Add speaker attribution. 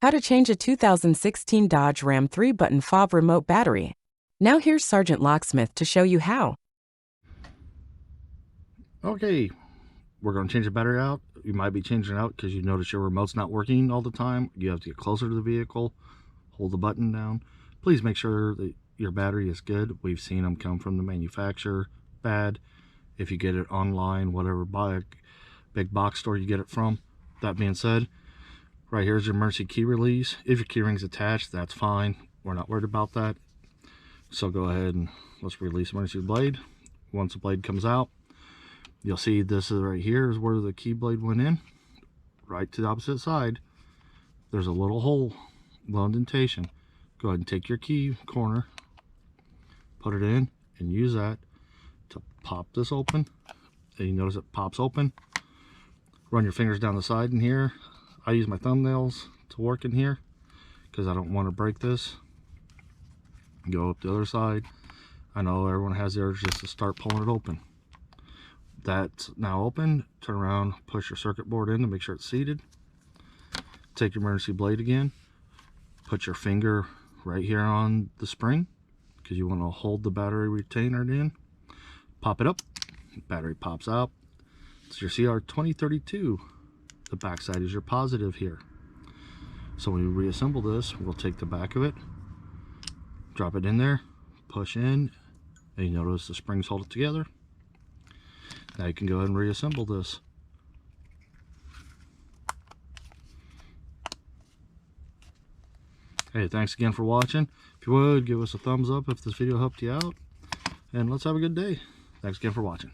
Speaker 1: How to change a 2016 Dodge Ram 3-button fob remote battery. Now here's Sergeant Locksmith to show you how.
Speaker 2: Okay, we're going to change the battery out. You might be changing it out because you notice your remote's not working all the time. You have to get closer to the vehicle, hold the button down. Please make sure that your battery is good. We've seen them come from the manufacturer bad. If you get it online, whatever big box store you get it from. That being said, right here is your emergency key release. If your key ring's attached, that's fine. We're not worried about that. So go ahead and let's release emergency blade. Once the blade comes out, you'll see this is right here is where the key blade went in. Right to the opposite side, there's a little hole, little indentation. Go ahead and take your key corner, put it in, and use that to pop this open. And you notice it pops open. Run your fingers down the side in here. I use my thumbnails to work in here because I don't want to break this. Go up the other side. I know everyone has theirs just to start pulling it open. That's now open. Turn around, push your circuit board in to make sure it's seated. Take your emergency blade again. Put your finger right here on the spring because you want to hold the battery retainer in. Pop it up. Battery pops out. It's your CR2032. The back side is your positive here. So when you reassemble this, we'll take the back of it, drop it in there, push in, and you notice the springs hold it together. Now you can go ahead and reassemble this. Hey, thanks again for watching. If you would, give us a thumbs up if this video helped you out. And let's have a good day. Thanks again for watching.